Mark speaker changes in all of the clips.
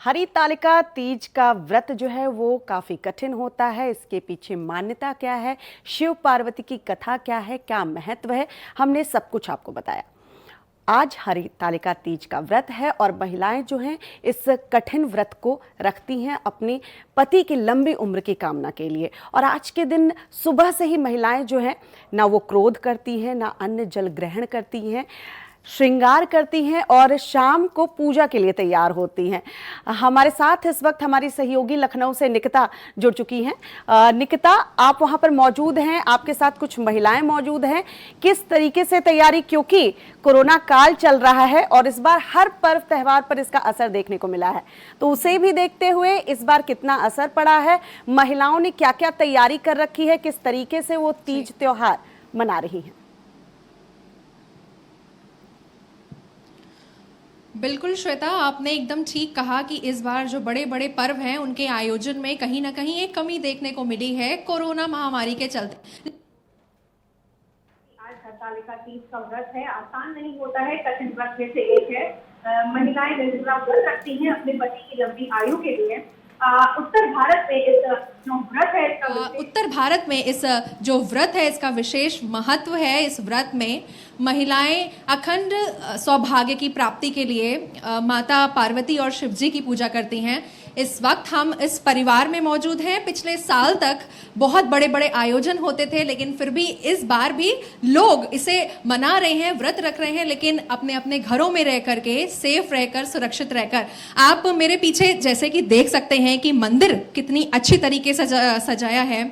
Speaker 1: हरितालिका तीज का व्रत जो है वो काफ़ी कठिन होता है। इसके पीछे मान्यता क्या है, शिव पार्वती की कथा क्या है, क्या महत्व है, हमने सब कुछ आपको बताया। आज हरितालिका तीज का व्रत है और महिलाएं जो हैं इस कठिन व्रत को रखती हैं अपने पति की लंबी उम्र की कामना के लिए। और आज के दिन सुबह से ही महिलाएं जो हैं ना वो क्रोध करती हैं, ना अन्न जल ग्रहण करती हैं, श्रृंगार करती हैं और शाम को पूजा के लिए तैयार होती हैं। हमारे साथ इस वक्त हमारी सहयोगी लखनऊ से निकिता जुड़ चुकी हैं। निकिता, आप वहां पर मौजूद हैं, आपके साथ कुछ महिलाएं मौजूद हैं। किस तरीके से तैयारी, क्योंकि कोरोना काल चल रहा है और इस बार हर पर्व त्योहार पर इसका असर देखने को मिला है, तो उसे भी देखते हुए इस बार कितना असर पड़ा है, महिलाओं ने क्या क्या तैयारी कर रखी है, किस तरीके से वो तीज त्योहार मना रही हैं?
Speaker 2: बिल्कुल श्वेता, आपने एकदम ठीक कहा कि इस बार जो बड़े बड़े पर्व हैं उनके आयोजन में कहीं ना कहीं एक कमी देखने को मिली है कोरोना महामारी के चलते।
Speaker 3: आज हरतालिका तीज का व्रत है, आसान नहीं होता है, कठिन व्रत में से एक है। महिलाएं निर्जला व्रत रखती हैं अपने पति की लंबी आयु के लिए। उत्तर भारत में इस जो व्रत है
Speaker 2: उत्तर भारत में इस जो व्रत है इसका विशेष महत्व है। इस व्रत में महिलाएं अखंड सौभाग्य की प्राप्ति के लिए माता पार्वती और शिव जी की पूजा करती हैं। इस वक्त हम इस परिवार में मौजूद हैं। पिछले साल तक बहुत बड़े बड़े आयोजन होते थे, लेकिन फिर भी इस बार भी लोग इसे मना रहे हैं, व्रत रख रहे हैं, लेकिन अपने अपने घरों में रह करके, सेफ रहकर, सुरक्षित रहकर। आप मेरे पीछे जैसे कि देख सकते हैं कि मंदिर कितनी अच्छी तरीके से सजाया है।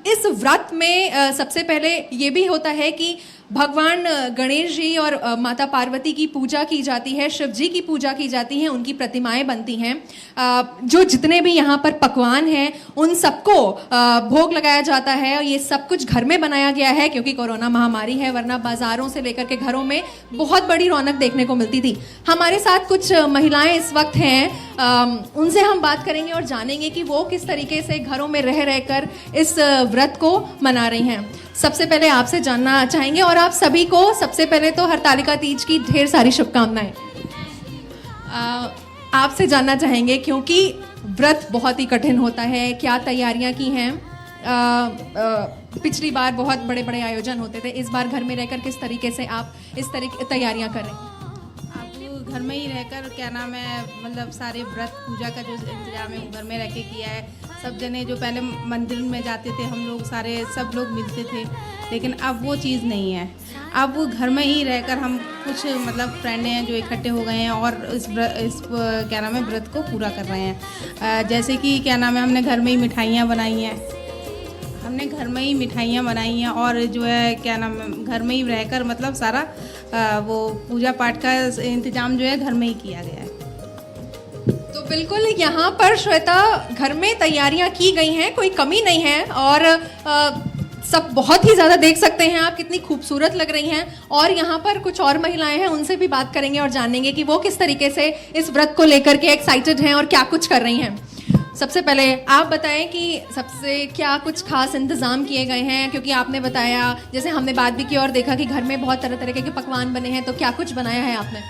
Speaker 2: इस व्रत में सबसे पहले ये भी होता है कि भगवान गणेश जी और माता पार्वती की पूजा की जाती है, शिव जी की पूजा की जाती है, उनकी प्रतिमाएं बनती हैं। जो जितने भी यहाँ पर पकवान हैं उन सबको भोग लगाया जाता है और ये सब कुछ घर में बनाया गया है क्योंकि कोरोना महामारी है, वरना बाजारों से लेकर के घरों में बहुत बड़ी रौनक देखने को मिलती थी। हमारे साथ कुछ महिलाएं इस वक्त हैं, उनसे हम बात करेंगे और जानेंगे कि वो किस तरीके से घरों में रह रहकर इस व्रत को मना रही हैं। सबसे पहले आपसे जानना चाहेंगे और आप सभी को सबसे पहले तो हरतालिका तीज की ढेर सारी शुभकामनाएं। आपसे जानना चाहेंगे क्योंकि व्रत बहुत ही कठिन होता है, क्या तैयारियां की हैं? पिछली बार बहुत बड़े बड़े आयोजन होते थे, इस बार घर में रहकर किस तरीके से आप इस तरीके तैयारियां कर रहे हैं?
Speaker 4: आप घर में ही रहकर क्या नाम है, मतलब सारे व्रत पूजा का जो इंतजाम है वो घर में रह के किया है। सब जने जो पहले मंदिर में जाते थे हम लोग सारे, सब लोग मिलते थे, लेकिन अब वो चीज़ नहीं है। अब वो घर में ही रहकर हम कुछ मतलब फ्रेंड हैं जो इकट्ठे हो गए हैं और इस क्या नाम है व्रत को पूरा कर रहे हैं। जैसे कि क्या नाम है, हमने घर में ही मिठाइयाँ बनाई हैं, और जो है क्या नाम है घर में ही रहकर मतलब सारा वो पूजा पाठ का इंतजाम जो है घर में ही किया गया है।
Speaker 2: तो बिल्कुल यहाँ पर श्वेता घर में तैयारियां की गई हैं, कोई कमी नहीं है और सब बहुत ही ज़्यादा देख सकते हैं आप कितनी खूबसूरत लग रही हैं। और यहाँ पर कुछ और महिलाएं हैं, उनसे भी बात करेंगे और जानेंगे कि वो किस तरीके से इस व्रत को लेकर के एक्साइटेड हैं और क्या कुछ कर रही हैं। सबसे पहले आप बताएं कि सबसे क्या कुछ खास इंतज़ाम किए गए हैं, क्योंकि आपने बताया, जैसे हमने बात भी की और देखा कि घर में बहुत तरह तरह के पकवान बने हैं, तो क्या कुछ बनाया है आपने?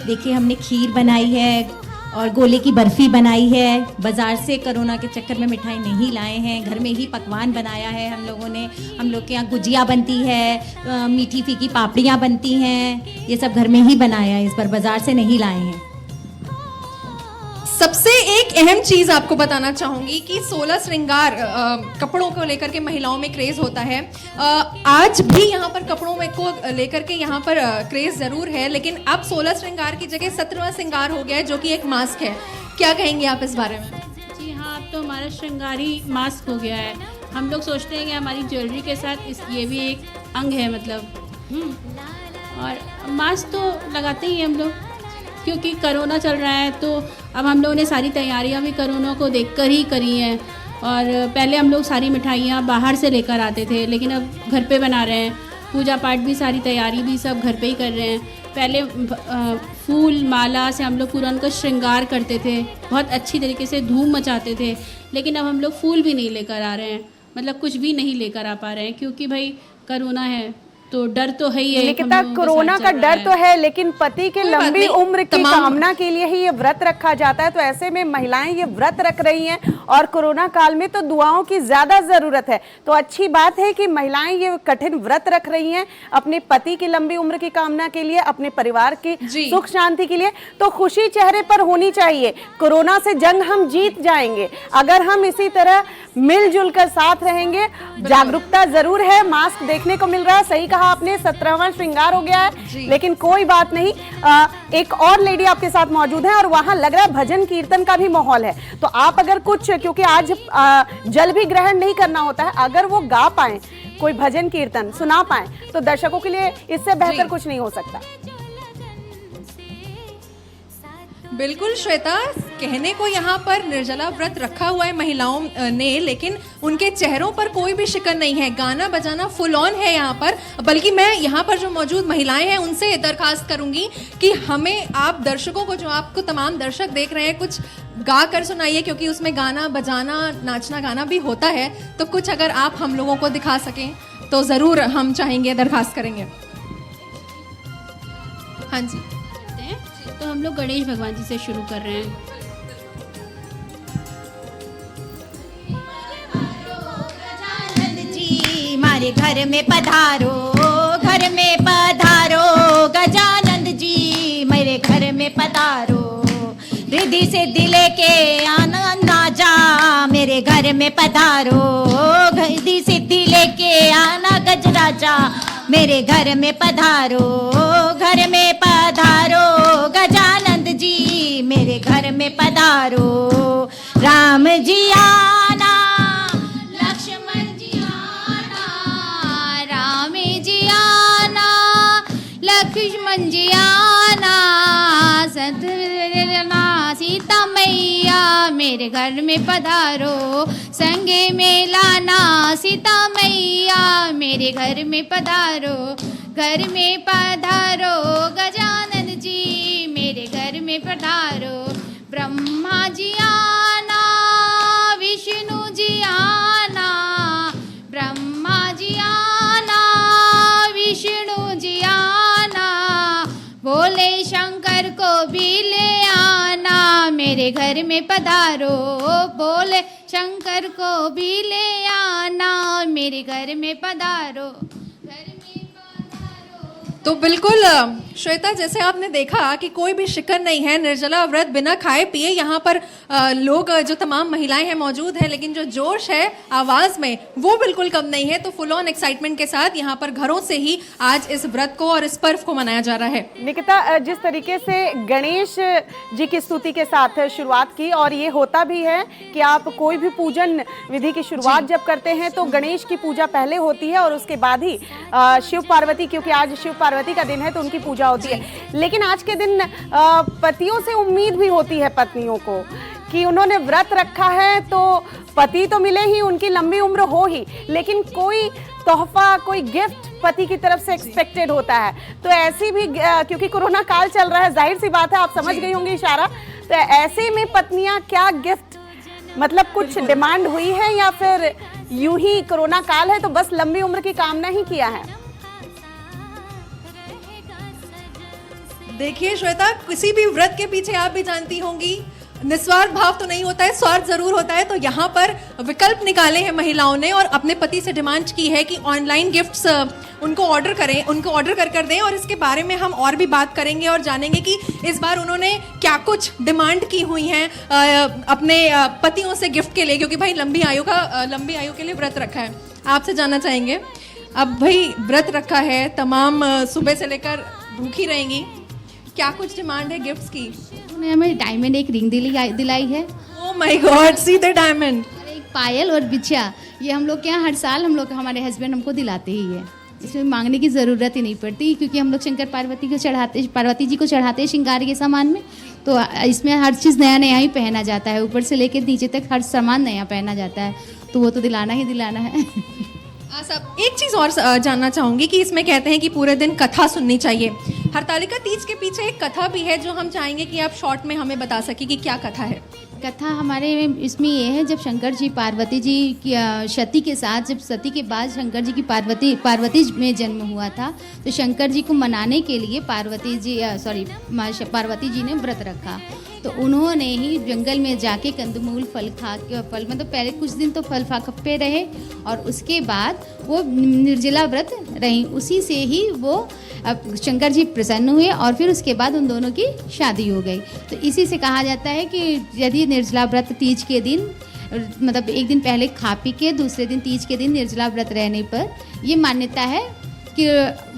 Speaker 5: देखिए, हमने खीर बनाई है और गोले की बर्फ़ी बनाई है। बाज़ार से कोरोना के चक्कर में मिठाई नहीं लाए हैं, घर में ही पकवान बनाया है हम लोगों ने। हम लोग के यहाँ गुजिया बनती है, मीठी फीकी पापड़ियाँ बनती हैं, ये सब घर में ही बनाया है, इस बार बाज़ार से नहीं लाए हैं।
Speaker 2: सबसे एक अहम चीज़ आपको बताना चाहूँगी कि 16 श्रृंगार कपड़ों को लेकर के महिलाओं में क्रेज़ होता है। आज भी यहाँ पर कपड़ों में को लेकर के यहाँ पर क्रेज़ ज़रूर है, लेकिन अब 16 श्रृंगार की जगह 17वां श्रृंगार हो गया है, जो कि एक मास्क है। क्या कहेंगे आप इस बारे में?
Speaker 6: जी हाँ, अब तो हमारा श्रृंगार ही मास्क हो गया है। हम लोग सोचते हैं कि हमारी ज्वेलरी के साथ ये भी एक अंग है मतलब। और मास्क तो लगाते ही हम लोग क्योंकि कोरोना चल रहा है, तो अब हम लोगों ने सारी तैयारियां भी कोरोना को देखकर ही करी हैं। और पहले हम लोग सारी मिठाइयाँ बाहर से लेकर आते थे, लेकिन अब घर पे बना रहे हैं। पूजा पाठ भी, सारी तैयारी भी सब घर पे ही कर रहे हैं। पहले फूल माला से हम लोग पूरा उनका श्रृंगार करते थे, बहुत अच्छी तरीके से धूम मचाते थे, लेकिन अब हम लोग फूल भी नहीं लेकर आ रहे हैं, मतलब कुछ भी नहीं लेकर आ पा रहे हैं क्योंकि भाई कोरोना है। तो डर तो है ही है।
Speaker 1: निकिता,
Speaker 6: हम लोगों के
Speaker 1: कोरोना
Speaker 6: साथ
Speaker 1: का
Speaker 6: चल रहा
Speaker 1: डर तो है, लेकिन पति के
Speaker 2: कोई बात
Speaker 1: लंबी
Speaker 2: नहीं,
Speaker 1: उम्र की
Speaker 2: तमाम-
Speaker 1: कामना के लिए ही ये व्रत रखा जाता है। तो ऐसे में महिलाएं ये व्रत रख रही हैं और कोरोना काल में तो दुआओं की ज्यादा जरूरत है। तो अच्छी बात है कि महिलाएं ये कठिन व्रत रख रही हैं अपने पति की लंबी उम्र की कामना के लिए, अपने परिवार की
Speaker 2: जी।
Speaker 1: सुख शांति के लिए। तो खुशी चेहरे पर होनी चाहिए। कोरोना से जंग हम जीत जाएंगे अगर हम इसी तरह मिलजुल कर साथ रहेंगे। जागरूकता जरूर है, मास्क देखने को मिल रहा है, सही कहा आपने, 17वां श्रृंगार हो गया है, लेकिन कोई बात नहीं। एक और लेडी आपके साथ मौजूद है और वहां लग रहा है भजन कीर्तन का भी माहौल है। तो आप अगर कुछ, क्योंकि आज जल भी ग्रहण नहीं करना होता है, अगर वो गा पाए, कोई भजन कीर्तन सुना पाए, तो दर्शकों के लिए इससे बेहतर कुछ नहीं हो सकता।
Speaker 2: बिल्कुल श्वेता, कहने को यहाँ पर निर्जला व्रत रखा हुआ है महिलाओं ने, लेकिन उनके चेहरों पर कोई भी शिकन नहीं है। गाना बजाना फुल ऑन है यहाँ पर। बल्कि मैं यहाँ पर जो मौजूद महिलाएं हैं उनसे दरखास्त करूंगी कि हमें, आप दर्शकों को, जो आपको तमाम दर्शक देख रहे हैं, कुछ गा कर सुनाइए, क्योंकि उसमें गाना बजाना, नाचना गाना भी होता है। तो कुछ अगर आप हम लोगों को दिखा सकें तो ज़रूर हम चाहेंगे, दरखास्त करेंगे। हाँ जी,
Speaker 6: तो हम लोग गणेश भगवान जी से शुरू कर रहे हैं।
Speaker 5: गजानन जी हमारे घर में पधारो, घर में पधारो, गजानन जी मेरे घर में पधारो। रिद्धि सिद्धि लेके आनंद आजा मेरे घर में पधारो, रिद्धि सिद्धि लेके आना गजराजा मेरे घर में पधारो, घर में पधारो, गजानंद जी मेरे घर में पधारो। राम जी आना, लक्ष्मण जी आना, राम जी आना, लक्ष्मण जी आना, सतना सीता मैया मेरे घर में पधारो, संगे में लाना सीता मैया मेरे घर में पधारो, घर में पधारो, गजानन जी मेरे घर में पधारो। ब्रह्मा जी आना, विष्णु जी आना, ब्रह्मा जी आना, विष्णु जी आना, बोले शंकर को भी ले आना मेरे घर में पधारो, बोले शंकर को भी ले आना मेरे घर में पधारो, घर में पधारो।
Speaker 2: तो बिल्कुल श्वेता, जैसे आपने देखा कि कोई भी शिकन नहीं है, निर्जला व्रत बिना खाए पिए यहाँ पर लोग, जो तमाम महिलाएं हैं मौजूद हैं, लेकिन जो जोश है आवाज में वो बिल्कुल कम नहीं है। तो फुल ऑन एक्साइटमेंट के साथ यहाँ पर घरों से ही आज इस व्रत को और इस पर्व को मनाया जा रहा है।
Speaker 1: निकिता, जिस तरीके से गणेश जी की स्तुति के साथ शुरुआत की, और ये होता भी है कि आप कोई भी पूजन विधि की शुरुआत जब करते हैं तो गणेश की पूजा पहले होती है और उसके बाद ही शिव पार्वती, क्योंकि आज शिव पार्वती का दिन है तो उनकी पूजा होती है। लेकिन आज के दिन पतियों से उम्मीद भी होती है पत्नियों को कि उन्होंने व्रत रखा है तो पति तो मिले ही, उनकी लंबी उम्र हो ही, लेकिन कोई तोहफा, कोई गिफ्ट पति की तरफ से एक्सपेक्टेड होता है। तो ऐसी भी, क्योंकि कोरोना काल चल रहा है, जाहिर सी बात है, आप समझ गई होंगी इशारा। तो ऐसे में पत्नियां क्या गिफ्ट, मतलब कुछ डिमांड हुई है या फिर यूं ही कोरोना काल है तो बस लंबी उम्र की कामना ही किया है?
Speaker 2: देखिए श्वेता, किसी भी व्रत के पीछे आप भी जानती होंगी निस्वार्थ भाव तो नहीं होता है, स्वार्थ जरूर होता है। तो यहाँ पर विकल्प निकाले हैं महिलाओं ने और अपने पति से डिमांड की है कि ऑनलाइन गिफ्ट्स उनको ऑर्डर करें, उनको ऑर्डर कर दें। और इसके बारे में हम और भी बात करेंगे और जानेंगे कि इस बार उन्होंने क्या कुछ डिमांड की हुई हैं अपने पतियों से गिफ्ट के लिए, क्योंकि भाई लंबी आयु के लिए व्रत रखा है। आपसे जानना चाहेंगे, अब भाई व्रत रखा है, तमाम सुबह से लेकर भूखी रहेंगी, क्या कुछ डिमांड है गिफ्ट्स की?
Speaker 7: उन्होंने हमें डायमंड एक रिंग दिलाई है।
Speaker 2: Oh my God, see the diamond.
Speaker 7: एक पायल और बिछिया, ये हम लोग के यहाँ हर साल हमारे हस्बैंड हमको दिलाते ही है। इसमें मांगने की ज़रूरत ही नहीं पड़ती, क्योंकि हम लोग शंकर पार्वती जी को चढ़ाते हैं श्रृंगार के सामान में। तो इसमें हर चीज़ नया नया ही पहना जाता है, ऊपर से लेकर नीचे तक हर सामान नया पहना जाता है, तो वो तो दिलाना ही दिलाना है।
Speaker 2: सब एक चीज़ और जानना चाहूँगी कि इसमें कहते हैं कि पूरे दिन कथा सुननी चाहिए। हरतालिका तीज के पीछे एक कथा भी है जो हम चाहेंगे कि आप शॉर्ट में हमें बता सकें कि क्या कथा है।
Speaker 7: कथा हमारे इसमें ये है, जब शंकर जी पार्वती जी की सती के साथ, जब सती के बाद शंकर जी की पार्वती में जन्म हुआ था, तो शंकर जी को मनाने के लिए पार्वती जी ने व्रत रखा। तो उन्होंने ही जंगल में जाके कंदमूल फल मतलब पहले कुछ दिन तो फल खप्पे रहे और उसके बाद वो निर्जला व्रत रही। उसी से ही वो शंकर जी प्रसन्न हुए और फिर उसके बाद उन दोनों की शादी हो गई। तो इसी से कहा जाता है कि यदि निर्जला व्रत तीज के दिन, मतलब एक दिन पहले खा पी के दूसरे दिन तीज के दिन निर्जला व्रत रहने पर ये मान्यता है कि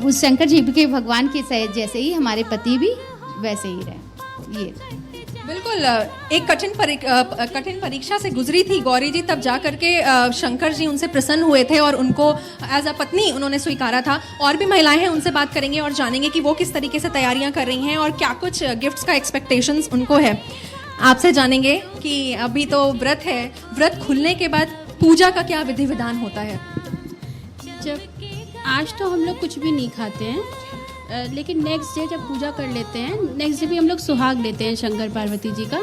Speaker 7: उस शंकर जी के भगवान के जैसे ही हमारे पति भी वैसे ही रहे। ये
Speaker 2: बिल्कुल एक कठिन परीक्षा से गुजरी थी गौरी जी, तब जा करके शंकर जी उनसे प्रसन्न हुए थे और उनको एज अ पत्नी उन्होंने स्वीकारा था। और भी महिलाएं हैं, उनसे बात करेंगे और जानेंगे कि वो किस तरीके से तैयारियां कर रही हैं और क्या कुछ गिफ्ट्स का एक्सपेक्टेशंस उनको है। आपसे जानेंगे कि अभी तो व्रत है, व्रत खुलने के बाद पूजा का क्या विधि विधान होता है?
Speaker 6: जब आज तो हम लोग कुछ भी नहीं खाते हैं, लेकिन नेक्स्ट डे जब पूजा कर लेते हैं, नेक्स्ट डे भी हम लोग सुहाग लेते हैं शंकर पार्वती जी का।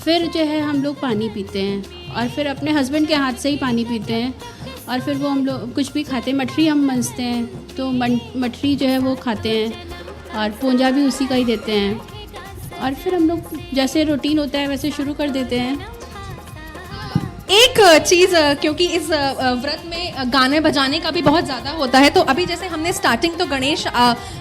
Speaker 6: फिर जो है हम लोग पानी पीते हैं और फिर अपने हस्बैंड के हाथ से ही पानी पीते हैं और फिर वो हम लोग कुछ भी खाते हैं। मठरी हम मनसते हैं तो मठरी जो है वो खाते हैं और पूंजा भी उसी का ही देते हैं और फिर हम लोग जैसे रूटीन होता है वैसे शुरू कर देते हैं।
Speaker 2: एक चीज़, क्योंकि इस व्रत में गाने बजाने का भी बहुत ज़्यादा होता है, तो अभी जैसे हमने स्टार्टिंग तो गणेश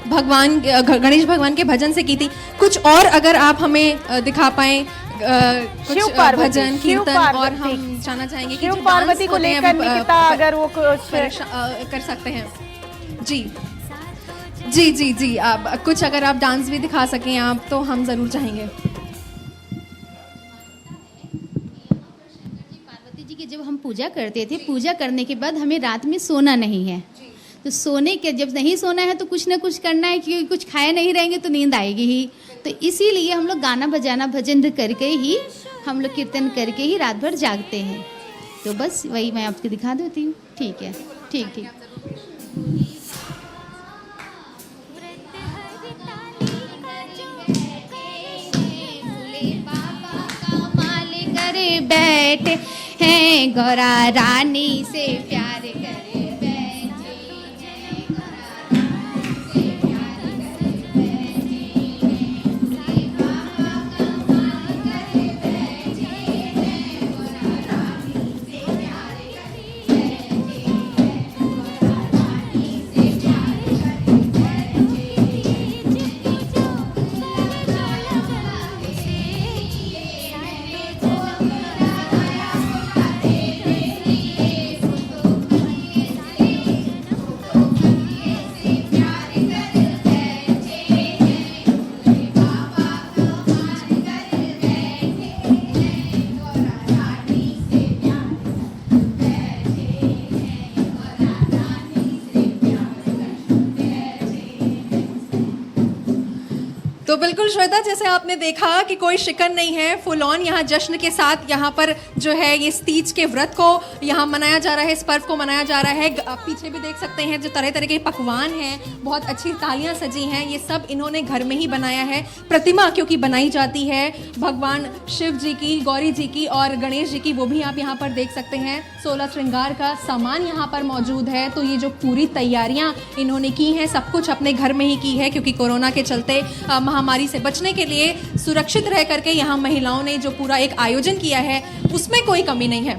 Speaker 2: भगवान के भजन से की थी, कुछ और अगर आप हमें दिखा पाएं कुछ भजन कीर्तन, और हम जानना चाहेंगे कि
Speaker 1: शिव पार्वती को लेकर निकिता अगर वो कुछ
Speaker 2: कर सकते हैं। जी जी जी जी, आप कुछ अगर आप डांस भी दिखा सकें आप, तो हम ज़रूर चाहेंगे।
Speaker 7: जब हम पूजा करते थे, पूजा करने के बाद हमें रात में सोना नहीं है, तो सोने के जब नहीं सोना है तो कुछ ना कुछ करना है, क्योंकि कुछ खाए नहीं रहेंगे तो नींद आएगी ही। तो इसीलिए हम लोग गाना बजाना भजन करके ही, हम लोग कीर्तन करके ही रात भर जागते हैं। तो बस वही मैं आपको दिखा देती हूँ। ठीक है, ठीक ठीक। बैठे हैं गौरा रानी से प्यार करे बैठे हैं, गौरा रानी से प्यार करे बैठे हैं, बाबा कमाल करे बैठे हैं, गौरा रानी से प्यार करे बैठे हैं, गौरा रानी से प्यार करे बैठे
Speaker 2: तो बिल्कुल श्वेता, जैसे आपने देखा कि कोई शिकन नहीं है, फुल ऑन यहाँ जश्न के साथ यहाँ पर जो है ये तीज के व्रत को यहाँ मनाया जा रहा है, इस पर्व को मनाया जा रहा है। आप पीछे भी देख सकते हैं जो तरह तरह के पकवान हैं, बहुत अच्छी थालियाँ सजी हैं, ये सब इन्होंने घर में ही बनाया है। प्रतिमा क्योंकि बनाई जाती है भगवान शिव जी की, गौरी जी की और गणेश जी की, वो भी आप यहाँ पर देख सकते हैं। 16 श्रृंगार का सामान यहाँ पर मौजूद है। तो ये जो पूरी तैयारियाँ इन्होंने की हैं, सब कुछ अपने घर में ही की है, क्योंकि कोरोना के चलते महामारी से बचने के लिए सुरक्षित रह करके यहाँ महिलाओं ने जो पूरा एक आयोजन किया है उसमें कोई कमी नहीं है।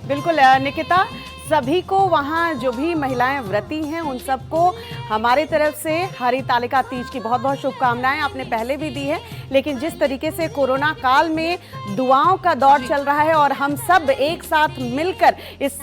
Speaker 1: बिल्कुल निकिता, सभी को वहाँ जो भी महिलाएं व्रती हैं उन सबको हमारी तरफ से हरितालिका तीज की बहुत बहुत शुभकामनाएं आपने पहले भी दी है। लेकिन जिस तरीके से कोरोना काल में दुआओं का दौर चल रहा है और हम सब एक साथ मिलकर इस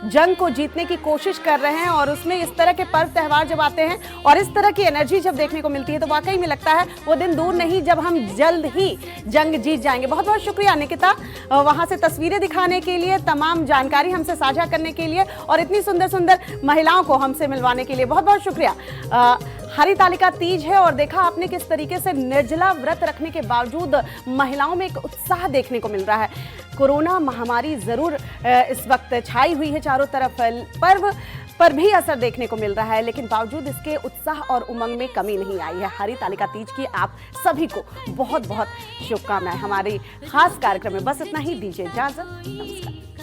Speaker 1: जंग को जीतने की कोशिश कर रहे हैं, और उसमें इस तरह के पर्व त्यौहार जब आते हैं और इस तरह की एनर्जी जब देखने को मिलती है, तो वाकई में लगता है वो दिन दूर नहीं जब हम जल्द ही जंग जीत जाएंगे। बहुत बहुत शुक्रिया निकिता, वहाँ से तस्वीरें दिखाने के लिए, तमाम जानकारी हमसे साझा करने के लिए और इतनी सुंदर सुंदर महिलाओं को हमसे मिलवाने के लिए बहुत बहुत शुक्रिया। हरितालिका तीज है और देखा आपने किस तरीके से निर्जला व्रत रखने के बावजूद महिलाओं में एक उत्साह देखने को मिल रहा है। कोरोना महामारी जरूर इस वक्त छाई हुई है चारों तरफ, पर्व पर भी असर देखने को मिल रहा है, लेकिन बावजूद इसके उत्साह और उमंग में कमी नहीं आई है। हरितालिका तीज की आप सभी को बहुत बहुत शुभकामनाएं। हमारे खास कार्यक्रम में बस इतना ही, दीजिए इजाजत, नमस्कार।